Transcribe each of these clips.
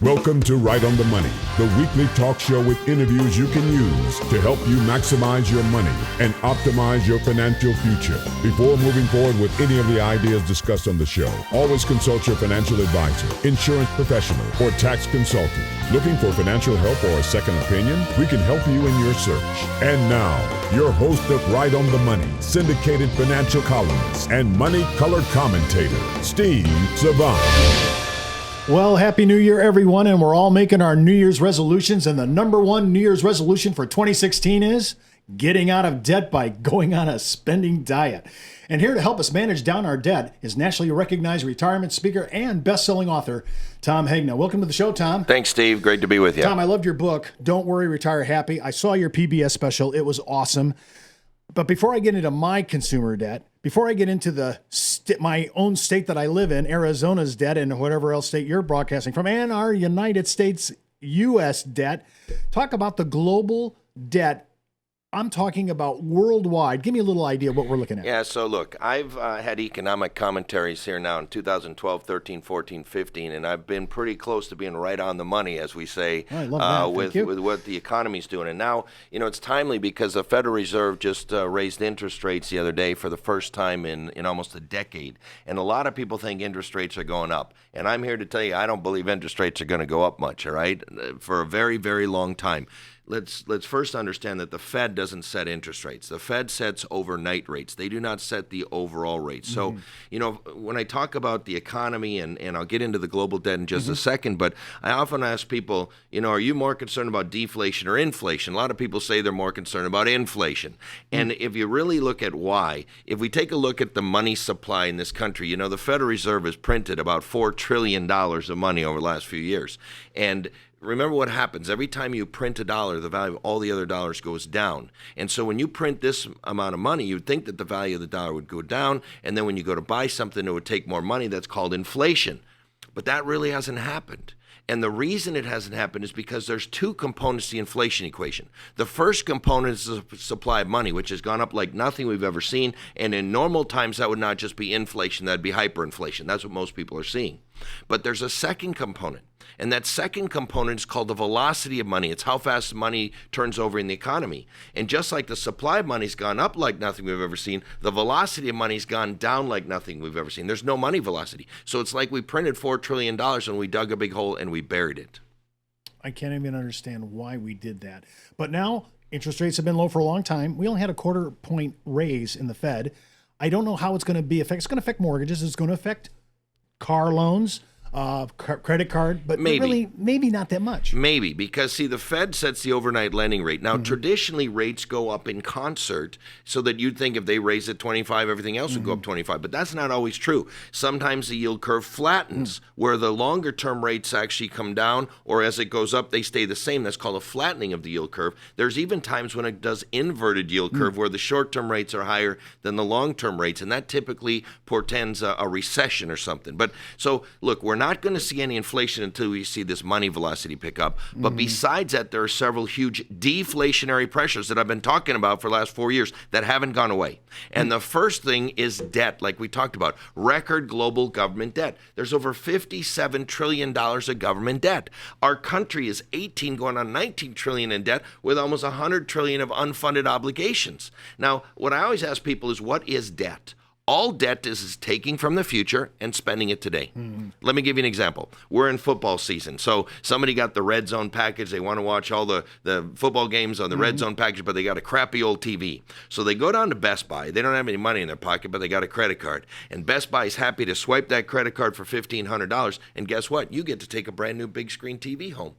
Welcome to Right on the Money, the weekly talk show with interviews you can use to help you maximize your money and optimize your financial future. Before moving forward with any of the ideas discussed on the show, always consult your financial advisor, insurance professional, or tax consultant. Looking for financial help or a second opinion? We can help you in your search. And now, your host of Right on the Money, syndicated financial columnist and money-colored commentator, Steve Savant. Well, Happy New Year, everyone, and we're all making our New Year's resolutions, and the number one New Year's resolution for 2016 is getting out of debt by going on a spending diet. And here to help us manage down our debt is nationally recognized retirement speaker and best-selling author, Tom Hegna. Welcome to the show, Tom. Thanks, Steve. Great to be with you. Tom, I loved your book, Don't Worry, Retire Happy. I saw your PBS special. It was awesome. But before I get into my consumer debt, before I get into the my own state that I live in, Arizona's debt, and whatever else state you're broadcasting from, and our United States, U.S. debt, talk about the global debt. I'm talking about worldwide. Give me a little idea of what we're looking at. Yeah, so look, I've had economic commentaries here now in 2012, 13, 14, 15, and I've been pretty close to being right on the money, as we say, I love that. with what the economy's doing. And now, it's timely because the Federal Reserve just raised interest rates the other day for the first time in almost a decade. And a lot of people think interest rates are going up. And I'm here to tell you, I don't believe interest rates are going to go up much, all right, for a very, very long time. Let's first understand that the Fed doesn't set interest rates. The Fed sets overnight rates. They do not set the overall rates. So, when I talk about the economy, and I'll get into the global debt in just a second, but I often ask people, are you more concerned about deflation or inflation? A lot of people say they're more concerned about inflation. And if you really look at why, if we take a look at the money supply in this country, the Federal Reserve has printed about $4 trillion of money over the last few years. And remember what happens. Every time you print a dollar, the value of all the other dollars goes down. And so when you print this amount of money, you'd think that the value of the dollar would go down, and then when you go to buy something, it would take more money. That's called inflation. But that really hasn't happened. And the reason it hasn't happened is because there's two components to the inflation equation. The first component is the supply of money, which has gone up like nothing we've ever seen. And in normal times, that would not just be inflation, that'd be hyperinflation. That's what most people are seeing. But there's a second component. And that second component is called the velocity of money. It's how fast money turns over in the economy. And just like the supply of money's gone up like nothing we've ever seen, the velocity of money's gone down like nothing we've ever seen. There's no money velocity. So it's like we printed $4 trillion and we dug a big hole and we buried it. I can't even understand why we did that. But now interest rates have been low for a long time. We only had a quarter point raise in the Fed. I don't know how it's going to be affect. It's going to affect mortgages. It's going to affect car loans. Credit card, but maybe not that much. Maybe, because see, the Fed sets the overnight lending rate. Now, traditionally, rates go up in concert, so that you'd think if they raise it 25, everything else would go up 25. But that's not always true. Sometimes the yield curve flattens, where the longer-term rates actually come down, or as it goes up, they stay the same. That's called a flattening of the yield curve. There's even times when it does inverted yield curve, where the short-term rates are higher than the long-term rates, and that typically portends a recession or something. But so, look, we're not going to see any inflation until we see this money velocity pick up. But besides that, there are several huge deflationary pressures that I've been talking about for the last 4 years that haven't gone away. And the first thing is debt, like we talked about, record global government debt. There's over $57 trillion of government debt. Our country is 18 going on 19 trillion in debt with almost 100 trillion of unfunded obligations. Now, what I always ask people is, what is debt? All debt is taking from the future and spending it today. Let me give you an example. We're in football season. So somebody got the red zone package. They want to watch all the football games on the red zone package, but they got a crappy old TV. So they go down to Best Buy. They don't have any money in their pocket, but they got a credit card. And Best Buy is happy to swipe that credit card for $1,500. And guess what? You get to take a brand new big screen TV home.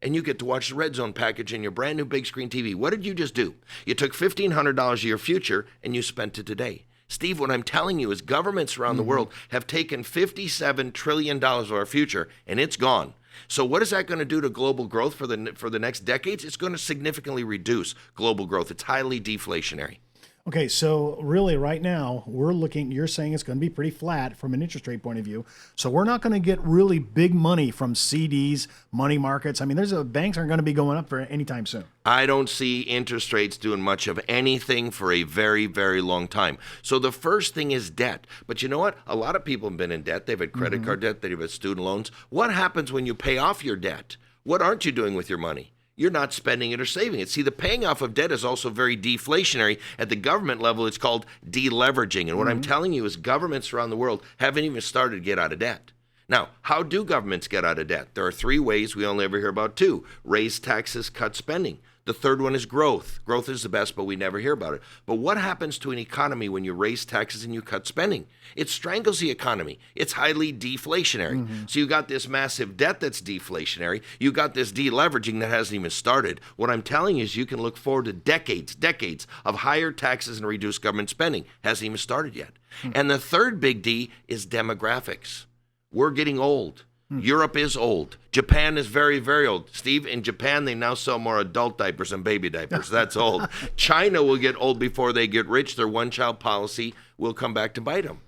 And you get to watch the Red Zone package in your brand new big screen TV. What did you just do? You took $1,500 of your future and you spent it today. Steve, what I'm telling you is governments around the world have taken $57 trillion of our future, and it's gone. So what is that going to do to global growth for the next decades? It's going to significantly reduce global growth. It's highly deflationary. Okay, so really right now you're saying it's going to be pretty flat from an interest rate point of view. So we're not going to get really big money from CDs, money markets. I mean, banks aren't going to be going up for anytime soon. I don't see interest rates doing much of anything for a very, very long time. So the first thing is debt. But you know what? A lot of people have been in debt. They've had credit card debt. They've had student loans. What happens when you pay off your debt? What aren't you doing with your money? You're not spending it or saving it. See, the paying off of debt is also very deflationary. At the government level, it's called deleveraging. And what I'm telling you is governments around the world haven't even started to get out of debt. Now, how do governments get out of debt? There are 3 ways. We only ever hear about 2. Raise taxes, cut spending. The third one is growth. Growth is the best, but we never hear about it. But what happens to an economy when you raise taxes and you cut spending? It strangles the economy. It's highly deflationary. So you got this massive debt that's deflationary. You got this deleveraging that hasn't even started. What I'm telling you is you can look forward to decades of higher taxes and reduced government spending. Hasn't even started yet. And the third big D is demographics. We're getting old. Europe is old. Japan is very, very old. Steve, in Japan, they now sell more adult diapers than baby diapers. That's old. China will get old before they get rich. Their one-child policy will come back to bite them.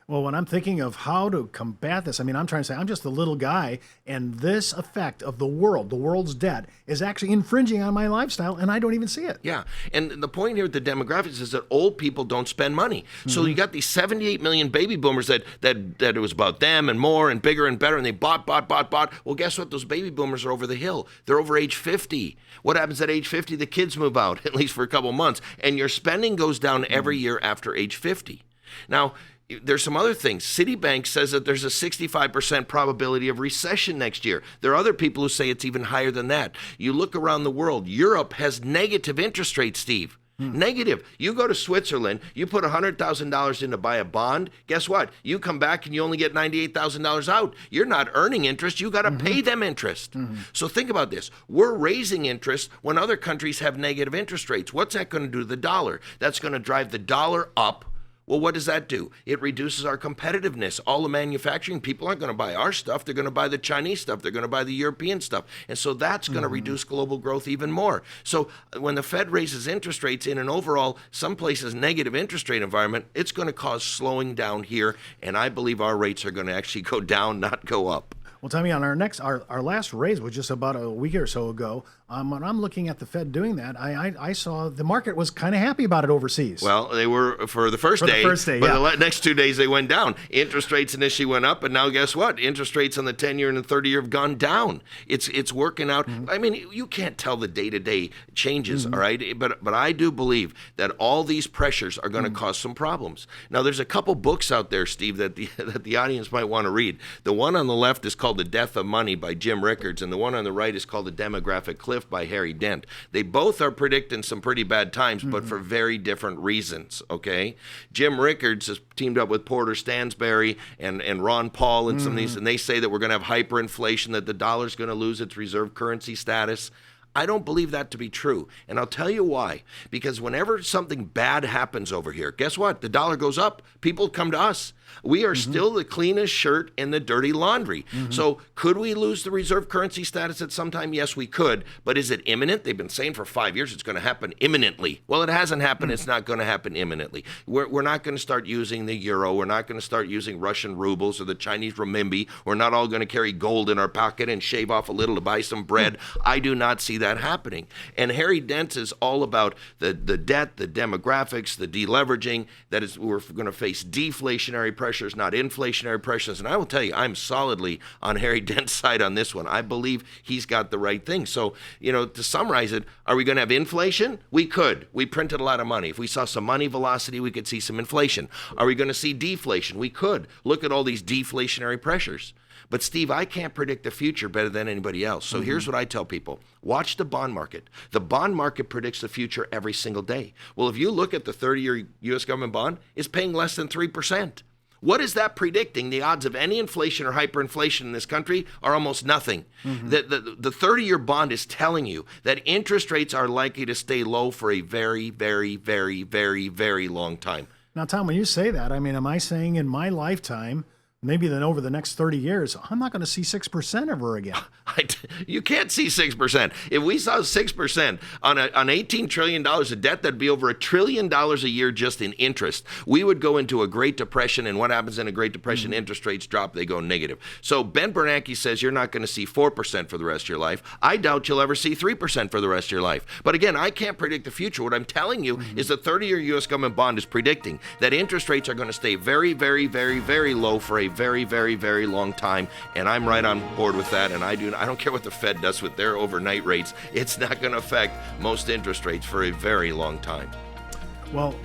Well, when I'm thinking of how to combat this, I mean, I'm trying to say I'm just a little guy, and this effect of the world's debt, is actually infringing on my lifestyle, and I don't even see it. Yeah, and the point here with the demographics is that old people don't spend money. So you got these 78 million baby boomers that it was about them and more and bigger and better, and they bought. Well, guess what? Those baby boomers are over the hill. They're over age 50. What happens at age 50? The kids move out, at least for a couple months, and your spending goes down every year after age 50. Now, there's some other things. Citibank says that there's a 65% probability of recession next year. There are other people who say it's even higher than that. You look around the world, Europe has negative interest rates, Steve. Negative. You go to Switzerland, you put $100,000 in to buy a bond. Guess what? You come back and you only get $98,000 out. You're not earning interest. You got to pay them interest. So think about this. We're raising interest when other countries have negative interest rates. What's that going to do to the dollar? That's going to drive the dollar up. Well, what does that do? It reduces our competitiveness. All the manufacturing people aren't going to buy our stuff. They're going to buy the Chinese stuff. They're going to buy the European stuff. And so that's going to reduce global growth even more. So when the Fed raises interest rates in an overall, some places negative interest rate environment, it's going to cause slowing down here. And I believe our rates are going to actually go down, not go up. Well, Tommy, on our last raise was just about a week or so ago. When I'm looking at the Fed doing that, I saw the market was kind of happy about it overseas. Well, they were for the first day, but the next 2 days they went down. Interest rates initially went up, and now guess what? Interest rates on the 10-year and the 30-year have gone down. It's working out. I mean, you can't tell the day-to-day changes, all right? But I do believe that all these pressures are going to cause some problems. Now, there's a couple books out there, Steve, that the audience might want to read. The one on the left is called The Death of Money by Jim Rickards, and the one on the right is called The Demographic Cliff by Harry Dent. They both are predicting some pretty bad times, but for very different reasons, okay? Jim Rickards has teamed up with Porter Stansberry and Ron Paul and some of these, and they say that we're going to have hyperinflation, that the dollar's going to lose its reserve currency status. I don't believe that to be true, and I'll tell you why. Because whenever something bad happens over here, guess what? The dollar goes up. People come to us. We are still the cleanest shirt in the dirty laundry. So could we lose the reserve currency status at some time? Yes, we could. But is it imminent? They've been saying for 5 years it's going to happen imminently. Well, it hasn't happened. It's not going to happen imminently. We're not going to start using the euro. We're not going to start using Russian rubles or the Chinese renminbi. We're not all going to carry gold in our pocket and shave off a little to buy some bread. I do not see that happening. And Harry Dent is all about the debt, the demographics, the deleveraging. That is, we're going to face deflationary pressures, not inflationary pressures. And I will tell you, I'm solidly on Harry Dent's side on this one. I believe he's got the right thing. So, to summarize it, are we going to have inflation? We could. We printed a lot of money. If we saw some money velocity, we could see some inflation. Are we going to see deflation? We could. Look at all these deflationary pressures. But Steve, I can't predict the future better than anybody else. So here's what I tell people. Watch the bond market. The bond market predicts the future every single day. Well, if you look at the 30-year U.S. government bond, it's paying less than 3%. What is that predicting? The odds of any inflation or hyperinflation in this country are almost nothing. The 30-year bond is telling you that interest rates are likely to stay low for a very, very, very, very, very long time. Now, Tom, when you say that, I mean, am I saying in my lifetime maybe then over the next 30 years, I'm not going to see 6% ever again. You can't see 6%. If we saw 6% on $18 trillion of debt, that'd be over $1 trillion a year just in interest. We would go into a Great Depression, and what happens in a Great Depression? Interest rates drop, they go negative. So Ben Bernanke says you're not going to see 4% for the rest of your life. I doubt you'll ever see 3% for the rest of your life. But again, I can't predict the future. What I'm telling you is the 30-year U.S. government bond is predicting that interest rates are going to stay very, very, very, very low for a very, very, very long time, and I'm right on board with that. And I don't care what the Fed does with their overnight rates. It's not going to affect most interest rates for a very long time. Well,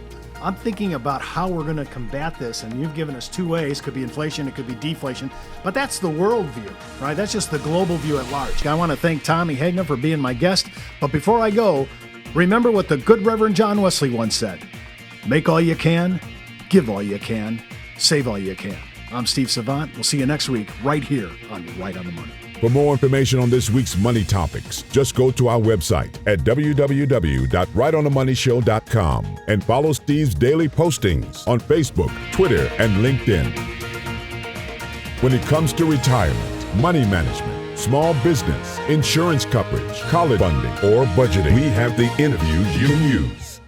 I'm thinking about how we're going to combat this, and you've given us two ways. It could be inflation, it could be deflation, but that's the world view, right? That's just the global view at large. I want to thank Tommy Hagner for being my guest, but before I go, remember what the good Reverend John Wesley once said: make all you can, give all you can, save all you can. I'm Steve Savant. We'll see you next week right here on Right on the Money. For more information on this week's money topics, just go to our website at www.rightonthemoneyshow.com and follow Steve's daily postings on Facebook, Twitter, and LinkedIn. When it comes to retirement, money management, small business, insurance coverage, college funding, or budgeting, we have the interviews you can use.